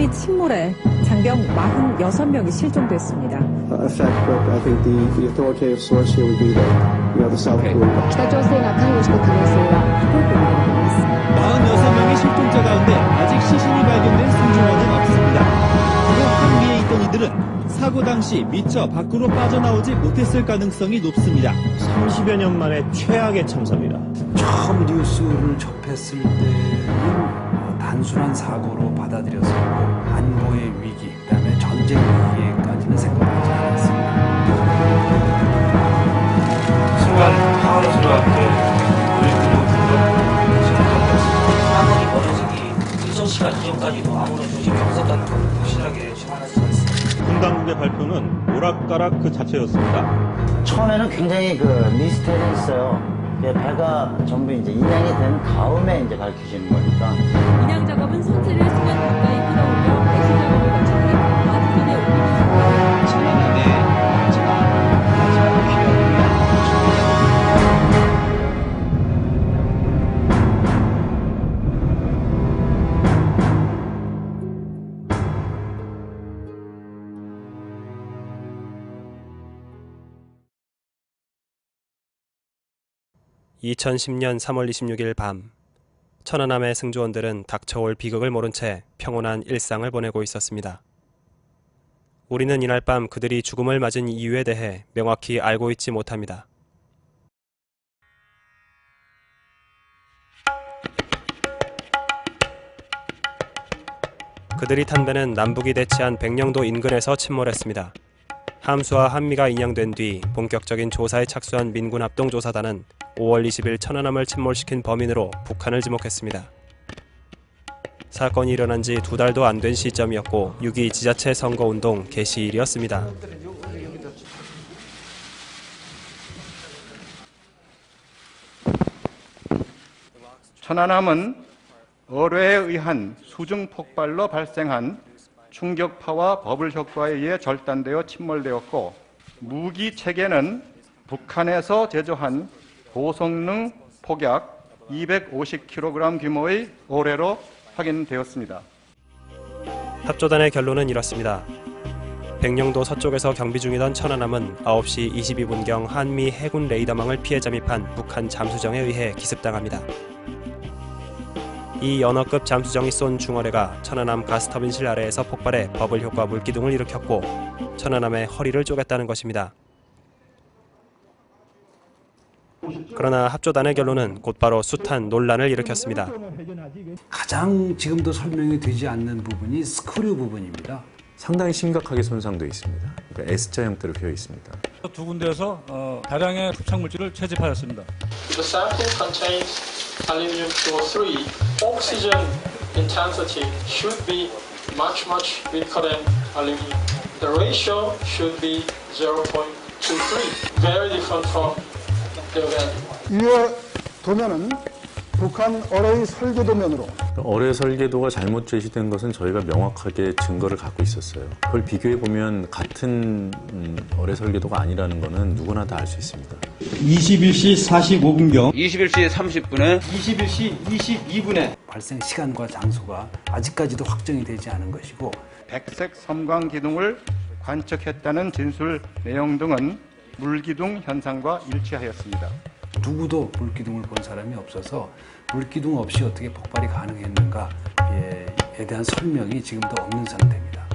이 침몰에 장병 46명이 실종됐습니다.北朝鮮が関与した可能性は低いと見られています。 46명의 실종자 가운데 아직 시신이 발견된 승조원은 없습니다. 그리고 항리에 있던 이들은 사고 당시 미처 밖으로 빠져나오지 못했을 가능성이 높습니다. 30여 년 만에 최악의 참사입니다. 처음 뉴스를 접했을 때는 단순한 사고로 받아들였었고 안보의 위기, 그다음에 전쟁 위기에까지는 생각하지 않았습니다. 순간 당황스러운 사건이 벌어지기 일정 시간 이전까지도 아무런 조짐이 없었다는 걸 확실하게 증언할 수가 있습니다. 군 당국의 발표는 오락가락 그 자체였습니다. 처음에는 굉장히 미스테리했어요. 배가 전부 이제 인양이 된 다음에 이제 밝혀지는 거니까. 인양 작업은 선체를 수면 가까이 끌어올려 배신 작업을 거쳐 마주선에 옮깁니다. 천안함의 마지막 필요를 위한 (2010년 3월 26일) 밤 천안함의 승조원들은 닥쳐올 비극을 모른 채 평온한 일상을 보내고 있었습니다. 우리는 이날 밤 그들이 죽음을 맞은 이유에 대해 명확히 알고 있지 못합니다. 그들이 탄 배는 남북이 대치한 백령도 인근에서 침몰했습니다. 함수와 한미가 인양된 뒤 본격적인 조사에 착수한 민군합동조사단은 5월 20일 천안함을 침몰시킨 범인으로 북한을 지목했습니다. 사건이 일어난 지 2달도 안 된 시점이었고 6.2 지자체 선거운동 개시일이었습니다. 천안함은 어뢰에 의한 수중 폭발로 발생한 충격파와 버블 효과에 의해 절단되어 침몰되었고 무기 체계는 북한에서 제조한 고성능 폭약 250kg 규모의 어뢰로 확인되었습니다. 합조단의 결론은 이렇습니다. 백령도 서쪽에서 경비 중이던 천안함은 9시 22분경 한미 해군 레이더망을 피해 잠입한 북한 잠수정에 의해 기습당합니다. 이 연어급 잠수정이 쏜 중어뢰가 천안함 가스터빈실 아래에서 폭발해 버블 효과 물기둥을 일으켰고 천안함의 허리를 쪼갰다는 것입니다. 그러나 합조단의 결론은 곧바로 숱한 논란을 일으켰습니다. 가장 지금도 설명이 되지 않는 부분이 스크류 부분입니다. 상당히 심각하게 손상되어 있습니다. 그러니까 S자 형태로 되어 있습니다. 두 군데에서 다량의 흡착 물질을 채집하였습니다. The sample contains aluminum 203. Oxygen intensity should be much weaker than aluminum. The ratio should be 0.23. Very different from the value. 이에 도면은 북한 어뢰의 설계 도면으로 어뢰 설계도가 잘못 제시된 것은 저희가 명확하게 증거를 갖고 있었어요. 그걸 비교해 보면 같은 어뢰 설계도가 아니라는 것은 누구나 다 알 수 있습니다. 21시 45분경 21시 30분에 21시 22분에 발생 시간과 장소가 아직까지도 확정이 되지 않은 것이고 백색 섬광 기둥을 관측했다는 진술 내용 등은 물기둥 현상과 일치하였습니다. 누구도 물기둥을 본 사람이 없어서 물기둥 없이 어떻게 폭발이 가능했는가에 대한 설명이 지금도 없는 상태입니다.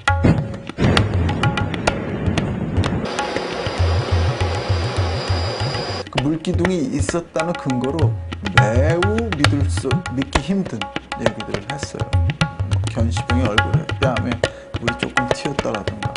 그 물기둥이 있었다는 근거로 매우 믿기 힘든 얘기들을 했어요. 견시병이 얼굴에 뺨에 물이 조금 튀었다라든가.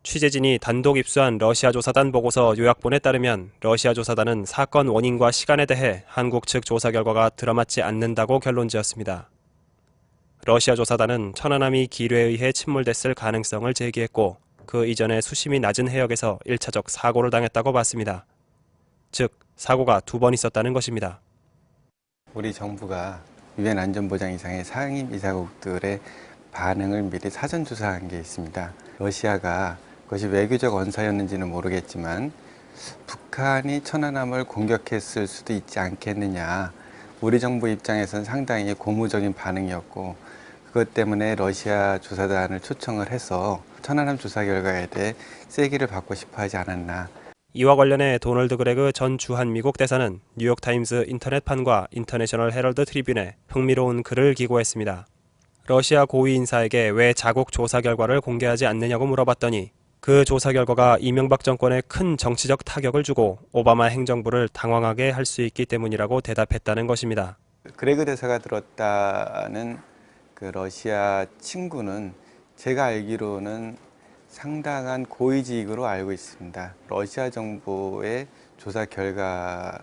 취재진이 단독 입수한 러시아 조사단 보고서 요약본에 따르면 러시아 조사단은 사건 원인과 시간에 대해 한국 측 조사 결과가 들어맞지 않는다고 결론지었습니다. 러시아 조사단은 천안함이 기뢰에 의해 침몰됐을 가능성을 제기했고 그 이전에 수심이 낮은 해역에서 1차적 사고를 당했다고 봤습니다. 즉, 사고가 2번 있었다는 것입니다. 우리 정부가 유엔 안전보장 이상의 상임 이사국들의 반응을 미리 사전 조사한 게 있습니다. 러시아가 그것이 외교적 언사였는지는 모르겠지만 북한이 천안함을 공격했을 수도 있지 않겠느냐. 우리 정부 입장에서는 상당히 고무적인 반응이었고 그것 때문에 러시아 조사단을 초청을 해서 천안함 조사 결과에 대해 세기를 받고 싶어 하지 않았나. 이와 관련해 도널드 그레그 전 주한미국 대사는 뉴욕타임스 인터넷판과 인터내셔널 헤럴드 트리뷴에 흥미로운 글을 기고했습니다. 러시아 고위 인사에게 왜 자국 조사 결과를 공개하지 않느냐고 물어봤더니 그 조사 결과가 이명박 정권에 큰 정치적 타격을 주고 오바마 행정부를 당황하게 할 수 있기 때문이라고 대답했다는 것입니다. 그레그 대사가 들었다는 그 러시아 친구는 제가 알기로는 상당한 고위직으로 알고 있습니다. 러시아 정부의 조사 결과를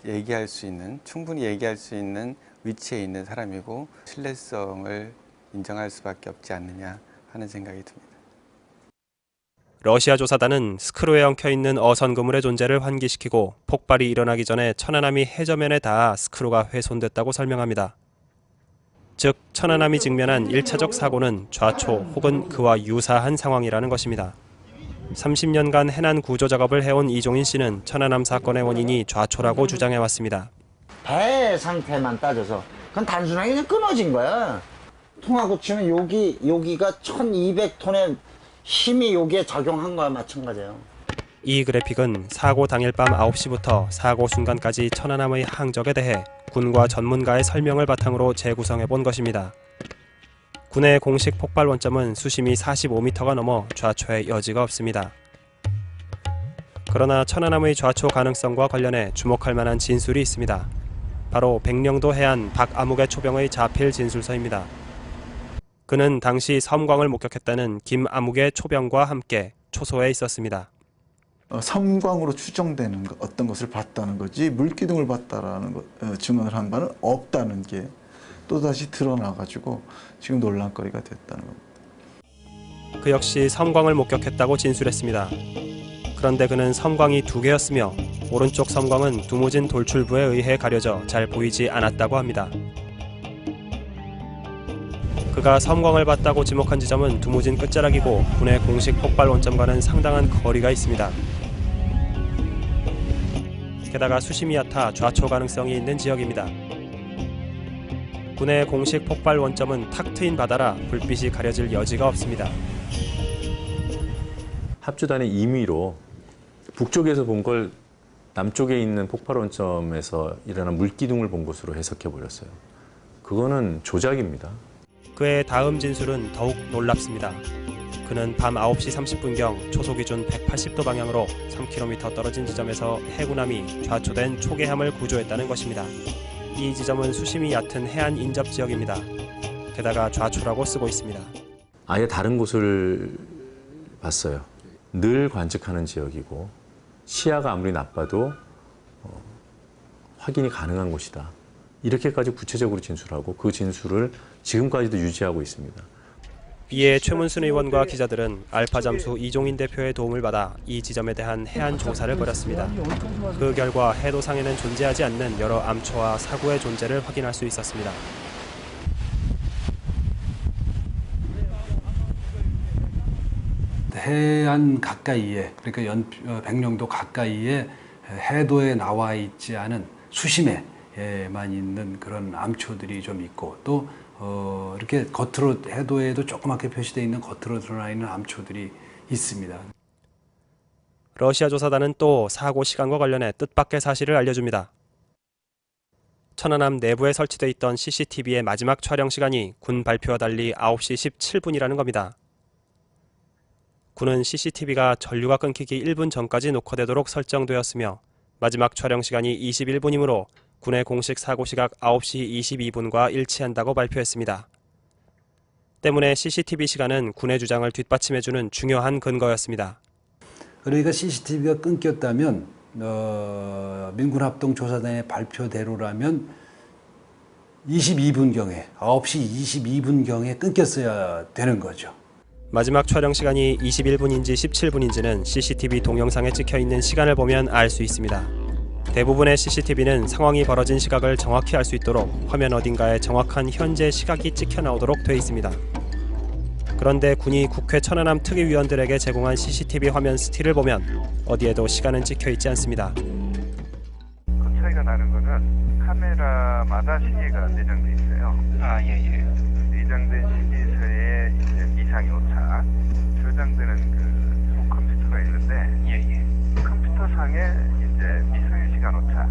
얘기할 수 있는, 충분히 얘기할 수 있는 위치에 있는 사람이고 신뢰성을 인정할 수밖에 없지 않느냐 하는 생각이 듭니다. 러시아 조사단은 스크루에 엉켜있는 어선 그물의 존재를 환기시키고 폭발이 일어나기 전에 천안함이 해저면에 닿아 스크루가 훼손됐다고 설명합니다. 즉 천안함이 직면한 1차적 사고는 좌초 혹은 그와 유사한 상황이라는 것입니다. 30년간 해난 구조 작업을 해온 이종인 씨는 천안함 사건의 원인이 좌초라고 주장해왔습니다. 배 상태만 따져서 그건 단순하게 그냥 끊어진 거야. 통하고 치면 여기가 1200톤의 힘이 여기에 작용한 거와 마찬가지예요. 이 그래픽은 사고 당일 밤 9시부터 사고 순간까지 천안함의 항적에 대해 군과 전문가의 설명을 바탕으로 재구성해 본 것입니다. 군의 공식 폭발 원점은 수심이 45m가 넘어 좌초의 여지가 없습니다. 그러나 천안함의 좌초 가능성과 관련해 주목할 만한 진술이 있습니다. 바로 백령도 해안 박아무개 초병의 자필 진술서입니다. 그는 당시 섬광을 목격했다는 김아무개 초병과 함께 초소에 있었습니다. 섬광으로 추정되는 어떤 것을 봤다는 거지 물기둥을 봤다라는 증언을 한 바는 없다는 게 또다시 드러나가지고 지금 논란거리가 됐다는 겁니다. 그 역시 섬광을 목격했다고 진술했습니다. 그런데 그는 섬광이 2개였으며 오른쪽 섬광은 두무진 돌출부에 의해 가려져 잘 보이지 않았다고 합니다. 그가 섬광을 봤다고 지목한 지점은 두무진 끝자락이고 군의 공식 폭발 원점과는 상당한 거리가 있습니다. 게다가 수심이 얕아 좌초 가능성이 있는 지역입니다. 군의 공식 폭발 원점은 탁 트인 바다라 불빛이 가려질 여지가 없습니다. 합주단의 임의로 북쪽에서 본 걸 남쪽에 있는 폭발 원점에서 일어난 물기둥을 본 것으로 해석해 버렸어요. 그거는 조작입니다. 그의 다음 진술은 더욱 놀랍습니다. 그는 밤 9시 30분경 초소 기준 180도 방향으로 3km 떨어진 지점에서 해군함이 좌초된 초계함을 구조했다는 것입니다. 이 지점은 수심이 얕은 해안 인접 지역입니다. 게다가 좌초라고 쓰고 있습니다. 아예 다른 곳을 봤어요. 늘 관측하는 지역이고 시야가 아무리 나빠도 확인이 가능한 곳이다. 이렇게까지 구체적으로 진술하고 그 진술을 지금까지도 유지하고 있습니다. 이에 최문순 의원과 기자들은 알파 잠수 이종인 대표의 도움을 받아 이 지점에 대한 해안 조사를 벌였습니다. 그 결과 해도상에는 존재하지 않는 여러 암초와 사구의 존재를 확인할 수 있었습니다. 해안 가까이에, 그러니까 백령도 가까이에 해도에 나와 있지 않은 수심에만 있는 그런 암초들이 좀 있고 또 이렇게 겉으로 해도에도 조그맣게 표시되어 있는 겉으로 드러나 있는 암초들이 있습니다. 러시아 조사단은 또 사고 시간과 관련해 뜻밖의 사실을 알려줍니다. 천안함 내부에 설치돼 있던 CCTV의 마지막 촬영 시간이 군 발표와 달리 9시 17분이라는 겁니다. 군은 CCTV가 전류가 끊기기 1분 전까지 녹화되도록 설정되었으며 마지막 촬영 시간이 21분이므로 군의 공식 사고 시각 9시 22분과 일치한다고 발표했습니다. 때문에 CCTV 시간은 군의 주장을 뒷받침해주는 중요한 근거였습니다. 그러니까 CCTV가 끊겼다면 민군합동조사단의 발표대로라면 22분경에 9시 22분경에 끊겼어야 되는 거죠. 마지막 촬영 시간이 21분인지 17분인지는 CCTV 동영상에 찍혀있는 시간을 보면 알 수 있습니다. 대부분의 CCTV는 상황이 벌어진 시각을 정확히 알 수 있도록 화면 어딘가에 정확한 현재 시각이 찍혀 나오도록 되어 있습니다. 그런데 군이 국회 천안함 특위위원들에게 제공한 CCTV 화면 스틸을 보면 어디에도 시간은 찍혀 있지 않습니다. 그 차이가 나는 거는 카메라마다 시계가 내장돼 있어요. 예. 내장된 시계서에 이제 이상이 오차 저장되는 그 컴퓨터가 있는데 컴퓨터상에 이제 미상의 시간 오차.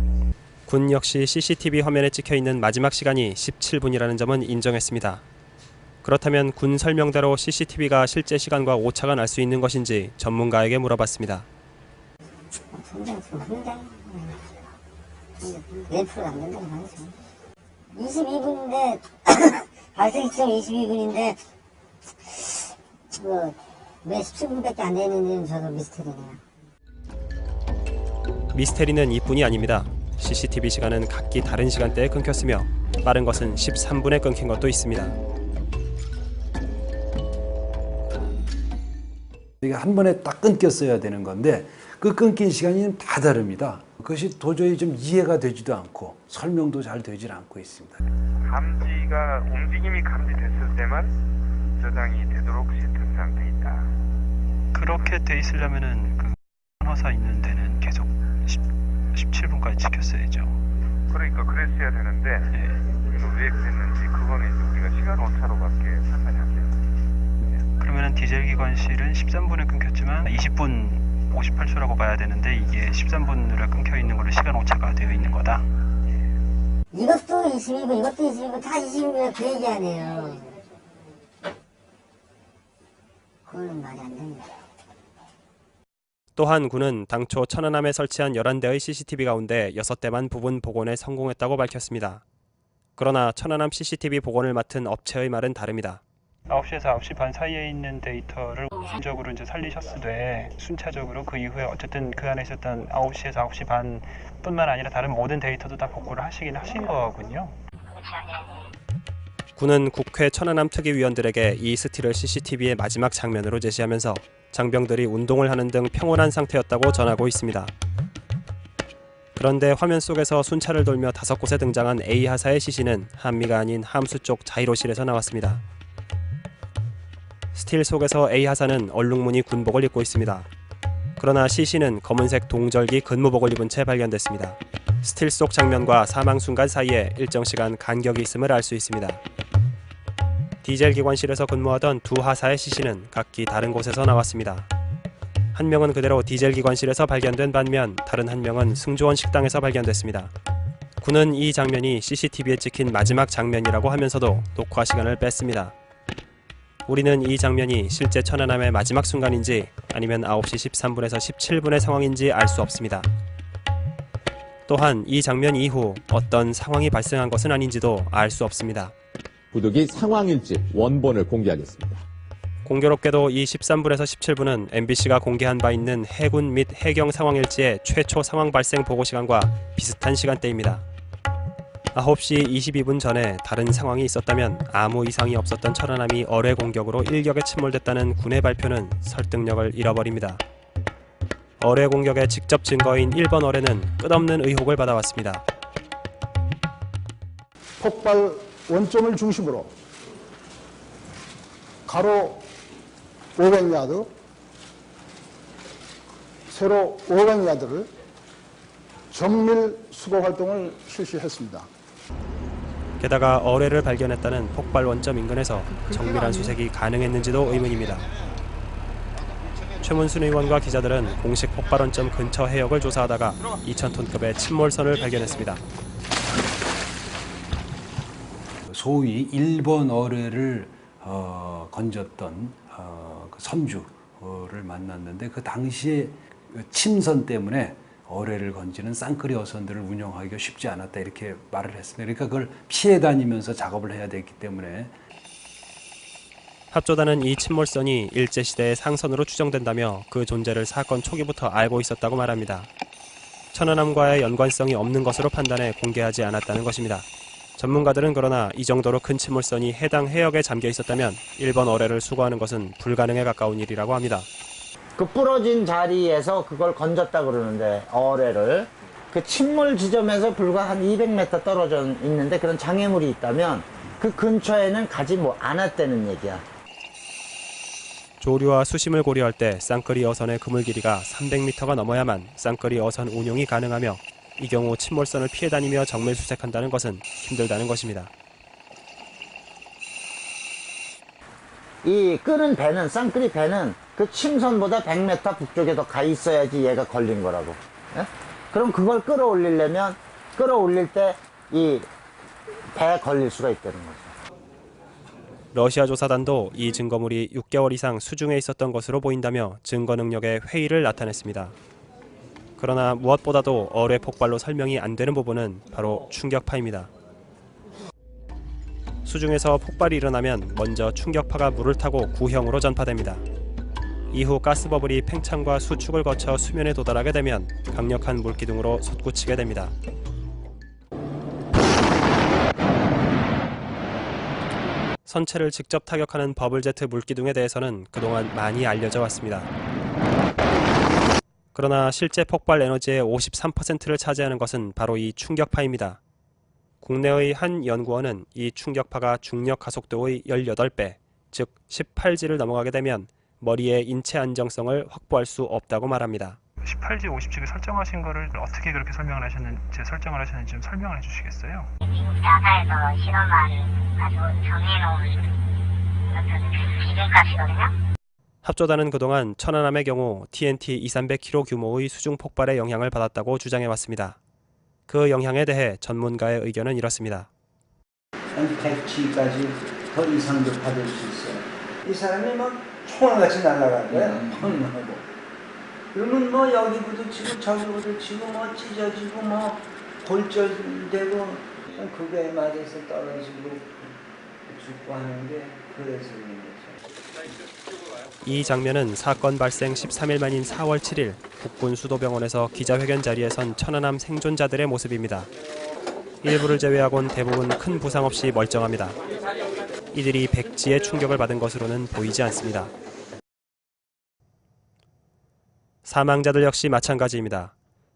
군 역시 CCTV 화면에 찍혀 있는 마지막 시간이 17분이라는 점은 인정했습니다. 그렇다면 군 설명대로 CCTV가 실제 시간과 오차가 날 수 있는 것인지 전문가에게 물어봤습니다. 몇 프로 안 된다고 말이죠. 22분인데 발생 시점 22분인데 왜 17분밖에 안 되는지는 저도 미스터리네요. 미스테리는 이뿐이 아닙니다. CCTV 시간은 각기 다른 시간대에 끊겼으며 빠른 것은 13분에 끊긴 것도 있습니다. 이게 한 번에 딱 끊겼어야 되는 건데 그 끊긴 시간이 다 다릅니다. 그것이 도저히 좀 이해가 되지도 않고 설명도 잘 되질 않고 있습니다. 감지가 움직임이 감지됐을 때만 저장이 되도록 시스템상 돼 있다. 그렇게 돼 있으려면은 그 허사 있는 데는 계속 17분까지 지켰어야죠. 그러니까 그랬어야 되는데 왜 그랬는지 그거는 이제 우리가 시간 오차로밖에 판단이 안 돼요. 그러면은 디젤 기관실은 13분에 끊겼지만 20분 58초라고 봐야 되는데 이게 13분으로 끊겨 있는 걸로 시간 오차가 되어 있는 거다. 이것도 22분, 이것도 22분, 다 22분에 그 얘기 아니에요. 그거는 말이 안 됩니다. 또한 군은 당초 천안함에 설치한 11대의 CCTV 가운데 6대만 부분 복원에 성공했다고 밝혔습니다. 그러나 천안함 CCTV 복원을 맡은 업체의 말은 다릅니다. 9시에서 9시 반 사이에 있는 데이터를 우선적으로 이제 살리셨으되 순차적으로 그 이후에 어쨌든 그 안에 있었던 9시에서 9시 반뿐만 아니라 다른 모든 데이터도 다 복구를 하시긴 하신 거군요. 군은 국회 천안함 특위위원들에게 이 스틸을 CCTV의 마지막 장면으로 제시하면서 장병들이 운동을 하는 등 평온한 상태였다고 전하고 있습니다. 그런데 화면 속에서 순찰을 돌며 5곳에 등장한 A하사의 CC는 한미가 아닌 함수 쪽 자이로실에서 나왔습니다. 스틸 속에서 A하사는 얼룩무늬 군복을 입고 있습니다. 그러나 CC는 검은색 동절기 근무복을 입은 채 발견됐습니다. 스틸 속 장면과 사망 순간 사이에 일정 시간 간격이 있음을 알 수 있습니다. 디젤 기관실에서 근무하던 두 하사의 CC는 각기 다른 곳에서 나왔습니다. 한 명은 그대로 디젤 기관실에서 발견된 반면 다른 한 명은 승조원 식당에서 발견됐습니다. 군은 이 장면이 CCTV에 찍힌 마지막 장면이라고 하면서도 녹화 시간을 뺐습니다. 우리는 이 장면이 실제 천안함의 마지막 순간인지 아니면 9시 13분에서 17분의 상황인지 알 수 없습니다. 또한 이 장면 이후 어떤 상황이 발생한 것은 아닌지도 알 수 없습니다. 부득이 상황일지 원본을 공개하겠습니다. 공교롭게도 이 13분에서 17분은 MBC가 공개한 바 있는 해군 및 해경 상황일지의 최초 상황 발생 보고 시간과 비슷한 시간대입니다. 9시 22분 전에 다른 상황이 있었다면 아무 이상이 없었던 천안함이 어뢰 공격으로 일격에 침몰됐다는 군의 발표는 설득력을 잃어버립니다. 어뢰 공격의 직접 증거인 1번 어뢰는 끝없는 의혹을 받아왔습니다. 폭발 원점을 중심으로 가로 500야드, 세로 500야드를 정밀 수거 활동을 실시했습니다. 게다가 어뢰를 발견했다는 폭발 원점 인근에서 정밀한 수색이 가능했는지도 의문입니다. 최문순 의원과 기자들은 공식 폭발 원점 근처 해역을 조사하다가 2,000톤급의 침몰선을 발견했습니다. 소위 1번 어뢰를 건졌던 그 선주를 만났는데 그 당시에 침선 때문에 어뢰를 건지는 쌍끌이 어선들을 운영하기가 쉽지 않았다 이렇게 말을 했습니다. 그러니까 그걸 피해 다니면서 작업을 해야 됐기 때문에 합조단은 이 침몰선이 일제시대의 상선으로 추정된다며 그 존재를 사건 초기부터 알고 있었다고 말합니다. 천안함과의 연관성이 없는 것으로 판단해 공개하지 않았다는 것입니다. 전문가들은 그러나 이 정도로 큰 침몰선이 해당 해역에 잠겨 있었다면 1번 어뢰를 수거하는 것은 불가능에 가까운 일이라고 합니다. 그 부러진 자리에서 그걸 건졌다 그러는데 어뢰를 그 침몰 지점에서 불과 한 200m 떨어져 있는데 그런 장애물이 있다면 그 근처에는 가지 않았다는 얘기야. 조류와 수심을 고려할 때 쌍끌이 어선의 그물 길이가 300m가 넘어야만 쌍끌이 어선 운용이 가능하며 이 경우 침몰선을 피해 다니며 정밀 수색한다는 것은 힘들다는 것입니다. 이 끄는 배는, 쌍끌이 배는 그 침선보다 100m 북쪽에 더 가 있어야지 얘가 걸린 거라고. 예? 그럼 그걸 끌어올릴 때 이 배에 걸릴 수가 있다는 거죠. 러시아 조사단도 이 증거물이 6개월 이상 수중에 있었던 것으로 보인다며 증거 능력의 회의를 나타냈습니다. 그러나 무엇보다도 어뢰 폭발로 설명이 안 되는 부분은 바로 충격파입니다. 수중에서 폭발이 일어나면 먼저 충격파가 물을 타고 구형으로 전파됩니다. 이후 가스버블이 팽창과 수축을 거쳐 수면에 도달하게 되면 강력한 물기둥으로 솟구치게 됩니다. 선체를 직접 타격하는 버블제트 물기둥에 대해서는 그동안 많이 알려져 왔습니다. 그러나 실제 폭발 에너지의 53%를 차지하는 것은 바로 이 충격파입니다. 국내의 한 연구원은 이 충격파가 중력 가속도의 18배, 즉 18G를 넘어가게 되면 머리의 인체 안정성을 확보할 수 없다고 말합니다. 18G, 50G를 설정하신 거를 어떻게 그렇게 설명을 하셨는지 좀 설명을 해주시겠어요? 나사에서 실험한 아주 정해놓은 어떤 기준값이거든요. 합조단은 그동안 천안함의 경우 TNT 2,300kg 규모의 수중 폭발의 영향을 받았다고 주장해왔습니다. 그 영향에 대해 전문가의 의견은 이렇습니다. 100G까지 더 이상도 받을 수 있어요. 이 사람이 막 총알같이 날아간 거야. 펑하고. 그러면 여기 부딪히고 저기 부딪히고 찢어지고 골절되고 그게 맞아서 떨어지고 죽고 하는데 그래서 그런 거죠. 이 장면은 사건 발생 13일 만인 4월 7일 국군 수도병원에서 기자회견 자리에 선 천안함 생존자들의 모습입니다. 일부를 제외하곤 대부분 큰 부상 없이 멀쩡합니다. 이들이 백지의 충격을 받은 것으로는 보이지 않습니다. 사망자들 역시 마찬가지입니다.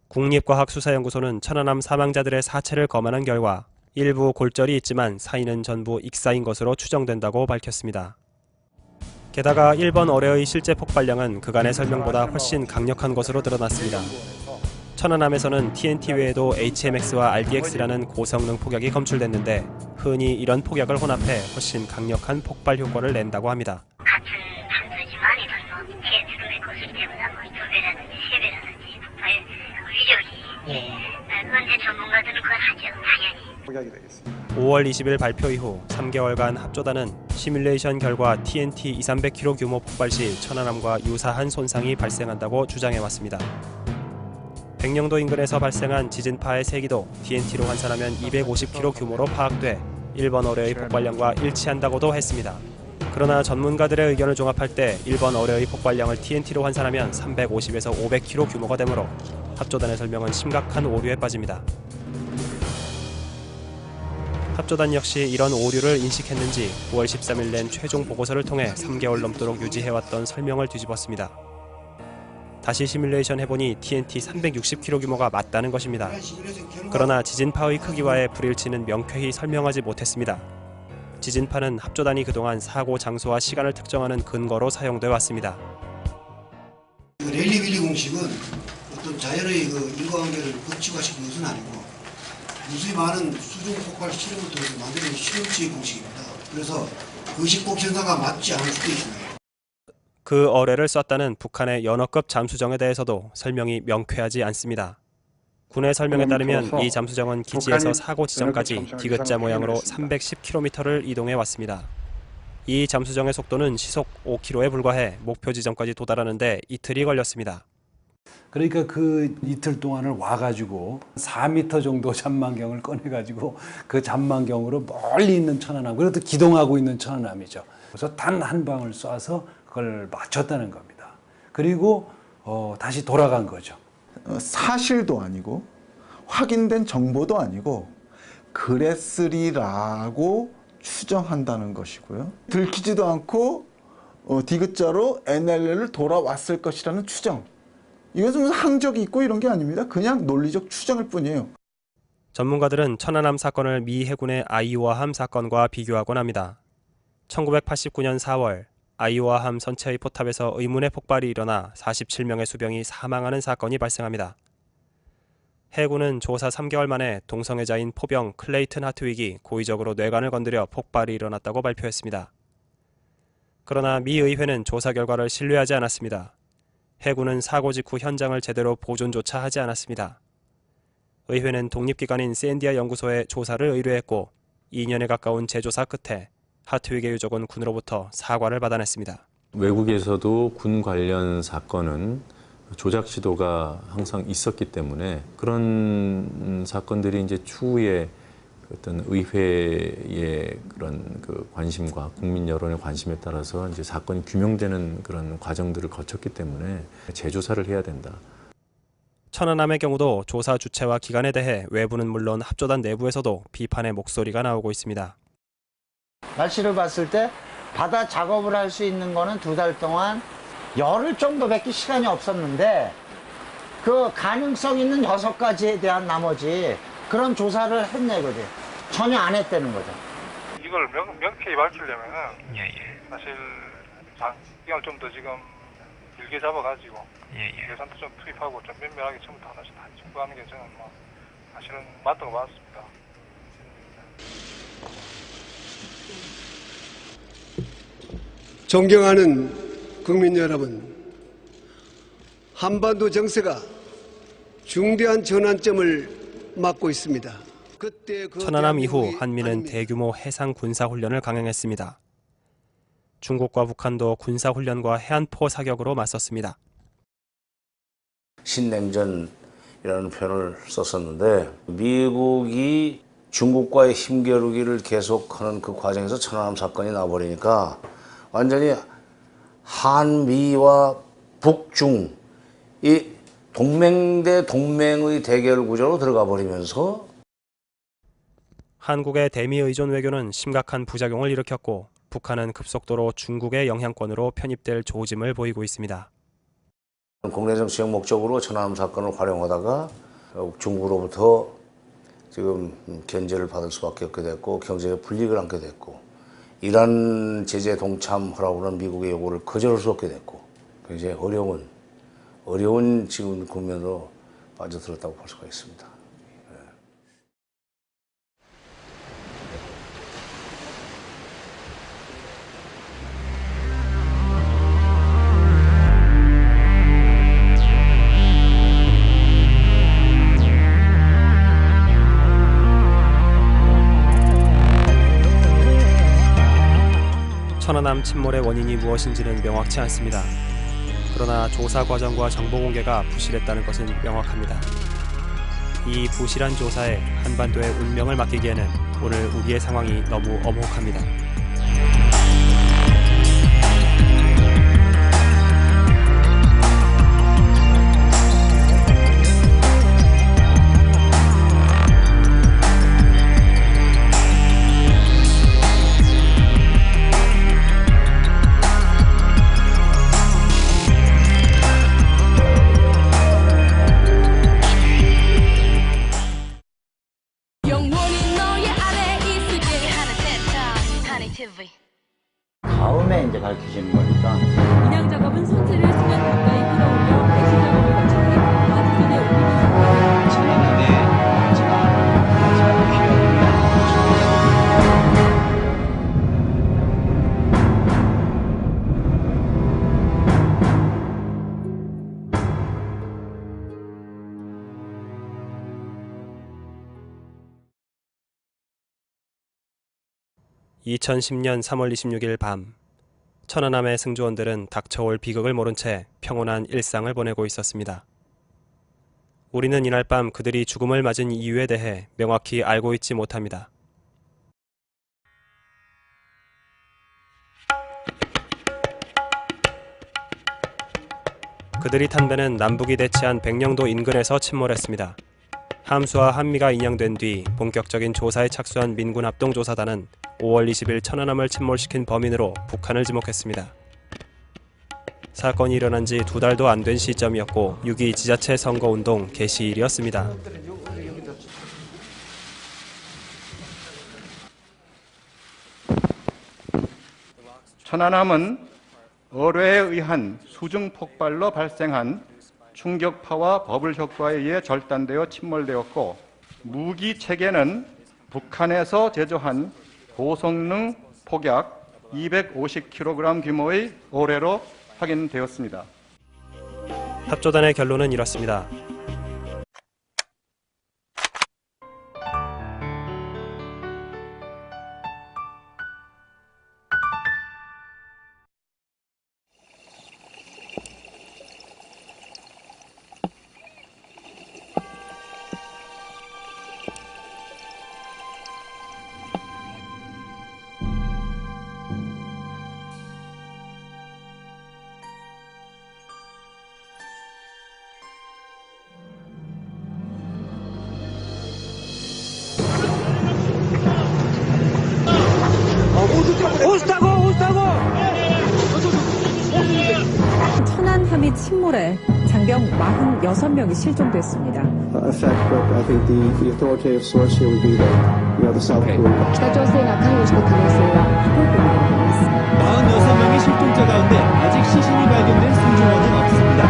국립과학수사연구소는 천안함 사망자들의 사체를 검안한 결과 일부 골절이 있지만 사인은 전부 익사인 것으로 추정된다고 밝혔습니다. 게다가 1번 어뢰의 실제 폭발량은 그간의 설명보다 훨씬 강력한 것으로 드러났습니다. 천안함에서는 TNT 외에도 HMX와 RDX라는 고성능 폭약이 검출됐는데 흔히 이런 폭약을 혼합해 훨씬 강력한 폭발 효과를 낸다고 합니다. 같은 단수지만 이런 TNT의 고수익보다 거의 2배라든지 3배라든지 폭발 위력이 그런데 전문가들은 그걸 하죠. 당연히. 5월 20일 발표 이후 3개월간 합조단은 시뮬레이션 결과 TNT 2,300kg 규모 폭발 시 천안함과 유사한 손상이 발생한다고 주장해왔습니다. 백령도 인근에서 발생한 지진파의 세기도 TNT로 환산하면 250kg 규모로 파악돼 일본 어뢰의 폭발량과 일치한다고도 했습니다. 그러나 전문가들의 의견을 종합할 때 일본 어뢰의 폭발량을 TNT로 환산하면 350에서 500kg 규모가 되므로 합조단의 설명은 심각한 오류에 빠집니다. 합조단 역시 이런 오류를 인식했는지 9월 13일 낸 최종 보고서를 통해 3개월 넘도록 유지해왔던 설명을 뒤집었습니다. 다시 시뮬레이션 해보니 TNT 360kg 규모가 맞다는 것입니다. 그러나 지진파의 크기와의 불일치는 명쾌히 설명하지 못했습니다. 지진파는 합조단이 그동안 사고 장소와 시간을 특정하는 근거로 사용돼 왔습니다. 랠리 빌리 공식은 어떤 자연의 인과관계를 법칙화시킨 것은 아니고 무수히 많은 수중 폭발 실험을 통해서 만드는 실험치의 공식입니다. 그래서 의식복 현상과 맞지 않을 수도 있습니다. 그 어뢰를 쐈다는 북한의 연어급 잠수정에 대해서도 설명이 명쾌하지 않습니다. 군의 설명에 따르면 이 잠수정은 기지에서 사고 지점까지 디귿자 모양으로 310km를 이동해 왔습니다. 이 잠수정의 속도는 시속 5km에 불과해 목표 지점까지 도달하는데 이틀이 걸렸습니다. 그러니까 그 이틀 동안을 와가지고 4m 정도 잠망경을 꺼내가지고 그 잠망경으로 멀리 있는 천안함, 그래도 기동하고 있는 천안함이죠. 그래서 단 한 방을 쏴서 그걸 맞췄다는 겁니다. 그리고 다시 돌아간 거죠. 사실도 아니고 확인된 정보도 아니고 그랬으리라고 추정한다는 것이고요. 들키지도 않고 디귿자로 NLL을 돌아왔을 것이라는 추정. 이것은 무슨 항적이 있고 이런 게 아닙니다. 그냥 논리적 추정일 뿐이에요. 전문가들은 천안함 사건을 미 해군의 아이오아함 사건과 비교하곤 합니다. 1989년 4월 아이오아함 선체의 포탑에서 의문의 폭발이 일어나 47명의 수병이 사망하는 사건이 발생합니다. 해군은 조사 3개월 만에 동성애자인 포병 클레이튼 하트윅이 고의적으로 뇌관을 건드려 폭발이 일어났다고 발표했습니다. 그러나 미 의회는 조사 결과를 신뢰하지 않았습니다. 해군은 사고 직후 현장을 제대로 보존조차 하지 않았습니다. 의회는 독립기관인 샌디아 연구소에 조사를 의뢰했고 2년에 가까운 재조사 끝에 하트윅의 유족은 군으로부터 사과를 받아냈습니다. 외국에서도 군 관련 사건은 조작 시도가 항상 있었기 때문에 그런 사건들이 이제 추후에 어떤 의회의 그런 그 관심과 국민 여론의 관심에 따라서 이제 사건이 규명되는 그런 과정들을 거쳤기 때문에 재조사를 해야 된다. 천안함의 경우도 조사 주체와 기간에 대해 외부는 물론 합조단 내부에서도 비판의 목소리가 나오고 있습니다. 날씨를 봤을 때 바다 작업을 할 수 있는 거는 2달 동안 열흘 정도밖에 시간이 없었는데 그 가능성 있는 6가지에 대한 나머지 그런 조사를 했네 그지? 전혀 안 했다는 거죠. 이걸 명쾌히 밝히려면은 사실 장기간을 좀 더 지금 길게 잡아가지고 예산도 좀 투입하고 좀 면밀하게 처음부터 하나씩 다 짚고하는 게 저는 뭐 사실은 맞다고 봤습니다. 존경하는 국민 여러분, 한반도 정세가 중대한 전환점을 맞고 있습니다. 천안함 이후 한미는 대규모 해상 군사훈련을 강행했습니다. 중국과 북한도 군사훈련과 해안포 사격으로 맞섰습니다. 신냉전이라는 표현을 썼었는데 미국이 중국과의 힘겨루기를 계속하는 그 과정에서 천안함 사건이 나버리니까 완전히 한미와 북중 이 동맹 대 동맹의 대결 구조로 들어가 버리면서 한국의 대미 의존 외교는 심각한 부작용을 일으켰고 북한은 급속도로 중국의 영향권으로 편입될 조짐을 보이고 있습니다. 국내 정치적 목적으로 천안함 사건을 활용하다가 중국으로부터 지금 견제를 받을 수밖에 없게 됐고 경제에 불이익을 안게 됐고 이란 제재 동참하라고는 미국의 요구를 거절할 수 없게 됐고 굉장히 어려운 지금 국면으로 빠져들었다고 볼 수가 있습니다. 천안함 침몰의 원인이 무엇인지는 명확치 않습니다. 그러나 조사 과정과 정보 공개가 부실했다는 것은 명확합니다. 이 부실한 조사에 한반도의 운명을 맡기기에는 오늘 우리의 상황이 너무 엄혹합니다. 다음에 이제 밝혀지는 거니까. 인양 작업은 선체를 수면 가까이 끌어올려 액시 작업을 거친 뒤 마지선에 옮깁니다. 천안함에 마지막 피해를 (2010년 3월 26일) 밤 천안함의 승조원들은 닥쳐올 비극을 모른 채 평온한 일상을 보내고 있었습니다. 우리는 이날 밤 그들이 죽음을 맞은 이유에 대해 명확히 알고 있지 못합니다. 그들이 탄 배는 남북이 대치한 백령도 인근에서 침몰했습니다. 함수와 한미가 인양된 뒤 본격적인 조사에 착수한 민군합동조사단은 5월 20일 천안함을 침몰시킨 범인으로 북한을 지목했습니다. 사건이 일어난 지 2달도 안 된 시점이었고 6.2 지자체 선거운동 개시일이었습니다. 천안함은 어뢰에 의한 수중 폭발로 발생한 충격파와 버블 효과에 의해 절단되어 침몰되었고 무기 체계는 북한에서 제조한 고성능 폭약 250kg 규모의 어뢰로 확인되었습니다. 합조단의 결론은 이렇습니다. 천안함이 침몰해 장병 46명이 실종됐습니다.北朝鮮が関与した可能性は低いと見られています。 46명의 실종자 가운데 아직 시신이 발견된 승조원은 없습니다.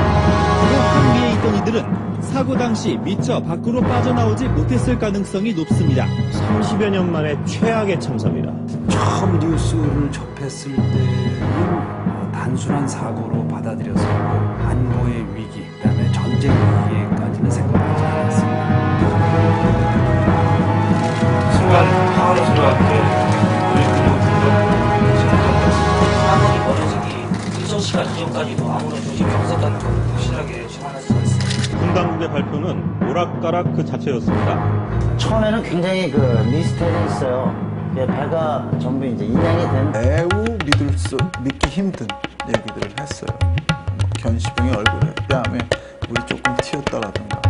그리고 항미에 있던 이들은 사고 당시 미처 밖으로 빠져나오지 못했을 가능성이 높습니다. 30여 년 만에 최악의 참사입니다. 처음 뉴스를 접했을 때는 단순한 사고로 받아들였었고 안보의 위기, 그다음에 전쟁 위기까지는 생각하지 않았습니다. 순간 파워를 들어왔는데 사건이 벌어지기 일정 시간 이전까지도 아무런 조짐이 없었다는 걸 확실하게 증언할 수가 있습니다. 군 당국의 발표는 오락가락 그 자체였습니다. 처음에는 굉장히 미스터리 있어요. 배가 전부 이제 인양이 된 매우 믿기 힘든 얘기들을 했어요. 견시병의 얼굴에 뺨에 물이 조금 튀었다라든가.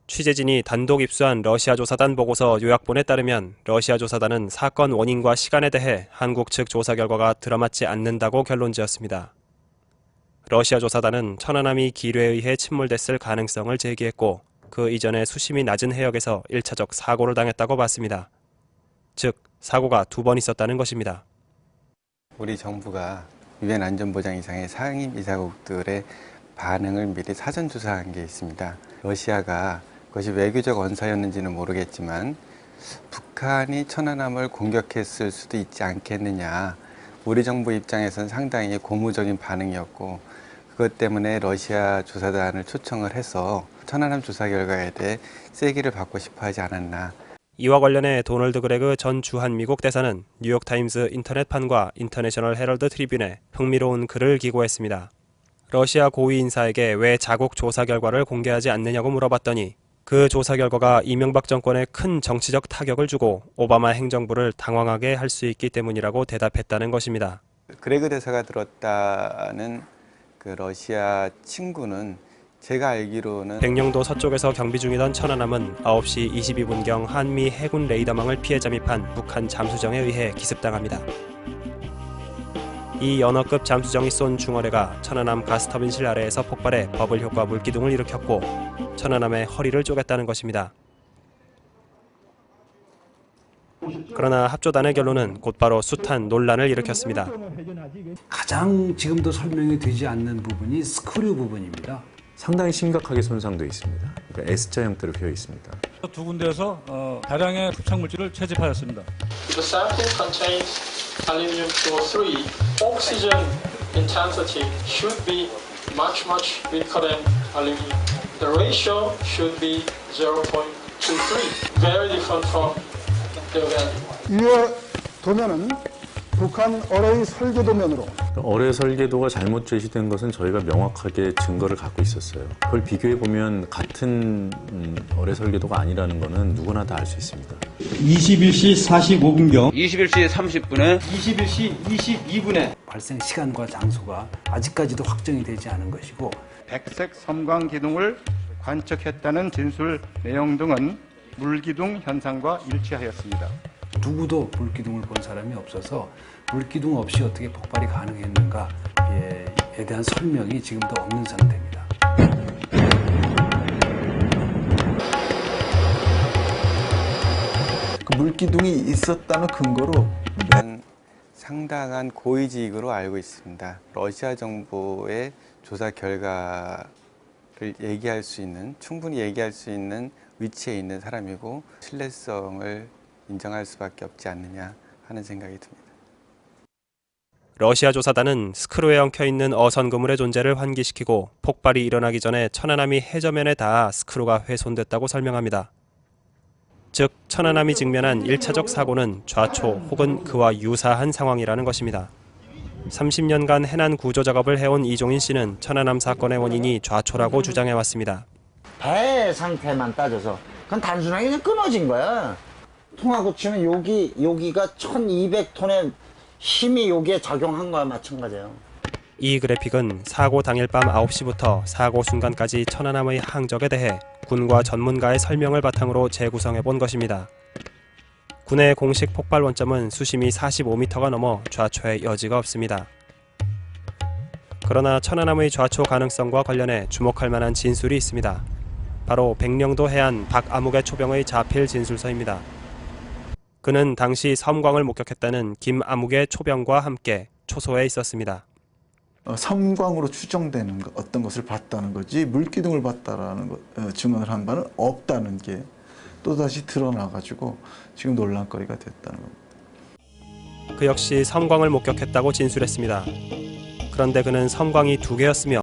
취재진이 단독 입수한 러시아 조사단 보고서 요약본에 따르면 러시아 조사단은 사건 원인과 시간에 대해 한국 측 조사 결과가 들어맞지 않는다고 결론지었습니다. 러시아 조사단은 천안함이 기뢰에 의해 침몰됐을 가능성을 제기했고 그 이전에 수심이 낮은 해역에서 1차적 사고를 당했다고 봤습니다. 즉, 사고가 2번 있었다는 것입니다. 우리 정부가 유엔 안전보장이상의 상임 이사국들의 반응을 미리 사전 조사한 게 있습니다. 러시아가 그것이 외교적 언사였는지는 모르겠지만 북한이 천안함을 공격했을 수도 있지 않겠느냐. 우리 정부 입장에서는 상당히 고무적인 반응이었고 그것 때문에 러시아 조사단을 초청을 해서 천안함 조사 결과에 대해 세기를 받고 싶어 하지 않았나. 이와 관련해 도널드 그레그 전 주한미국 대사는 뉴욕타임즈 인터넷판과 인터내셔널 헤럴드 트리뷴에 흥미로운 글을 기고했습니다. 러시아 고위 인사에게 왜 자국 조사 결과를 공개하지 않느냐고 물어봤더니 그 조사 결과가 이명박 정권에 큰 정치적 타격을 주고 오바마 행정부를 당황하게 할 수 있기 때문이라고 대답했다는 것입니다. 그레그 대사가 들었다는 그 러시아 친구는 제가 알기로는 백령도 서쪽에서 경비 중이던 천안함은 9시 22분경 한미 해군 레이더망을 피해 잠입한 북한 잠수정에 의해 기습당합니다. 이 연어급 잠수정이 쏜 중어뢰가 천안함 가스터빈실 아래에서 폭발해 버블 효과 물기둥을 일으켰고 천안함의 허리를 쪼갰다는 것입니다. 그러나 합조단의 결론은 곧바로 숱한 논란을 일으켰습니다. 가장 지금도 설명이 되지 않는 부분이 스크류 부분입니다. 상당히 심각하게 손상되어 있습니다. 그러니까 S자 형태로 비어 있습니다. 두 군데에서 다량의 흡착 물질을 채집하였습니다. The sample contains aluminum 203. Oxygen intensity should be much weaker than aluminum. The ratio should be 0.23. Very different from the value. 위의 도면은 북한 어뢰의 설계 도면으로 어뢰 설계도가 잘못 제시된 것은 저희가 명확하게 증거를 갖고 있었어요. 그걸 비교해 보면 같은 어뢰 설계도가 아니라는 것은 누구나 다 알 수 있습니다. 21시 45분경 21시 30분에 21시 22분에 발생 시간과 장소가 아직까지도 확정이 되지 않은 것이고 백색 섬광 기둥을 관측했다는 진술 내용 등은 물기둥 현상과 일치하였습니다. 누구도 물기둥을 본 사람이 없어서 물기둥 없이 어떻게 폭발이 가능했는가에 대한 설명이 지금도 없는 상태입니다. 그 물기둥이 있었다는 근거로 상당한 고위직으로 알고 있습니다. 러시아 정부의 조사 결과를 얘기할 수 있는, 충분히 얘기할 수 있는 위치에 있는 사람이고 신뢰성을 인정할 수밖에 없지 않느냐 하는 생각이 듭니다. 러시아 조사단은 스크루에 엉켜있는 어선 그물의 존재를 환기시키고 폭발이 일어나기 전에 천안함이 해저면에 닿아 스크루가 훼손됐다고 설명합니다. 즉 천안함이 직면한 1차적 사고는 좌초 혹은 그와 유사한 상황이라는 것입니다. 30년간 해난 구조 작업을 해온 이종인 씨는 천안함 사건의 원인이 좌초라고 주장해왔습니다. 배 상태만 따져서 그건 단순하게 그냥 끊어진 거야. 통하고 치면 여기가 1200톤의 힘이 여기에 작용한 거와 마찬가지예요. 이 그래픽은 사고 당일 밤 9시부터 사고 순간까지 천안함의 항적에 대해 군과 전문가의 설명을 바탕으로 재구성해 본 것입니다. 군의 공식 폭발 원점은 수심이 45m가 넘어 좌초의 여지가 없습니다. 그러나 천안함의 좌초 가능성과 관련해 주목할 만한 진술이 있습니다. 바로 백령도 해안 박아묵의 초병의 자필 진술서입니다. 그는 당시 섬광을 목격했다는 김아묵의 초병과 함께 초소에 있었습니다. 섬광으로 추정되는 어떤 것을 봤다는 거지 물기둥을 봤다라는 증언을 한 바는 없다는 게 또다시 드러나가지고 지금 논란거리가 됐다는 겁니다. 그 역시 섬광을 목격했다고 진술했습니다. 그런데 그는 섬광이 2개였으며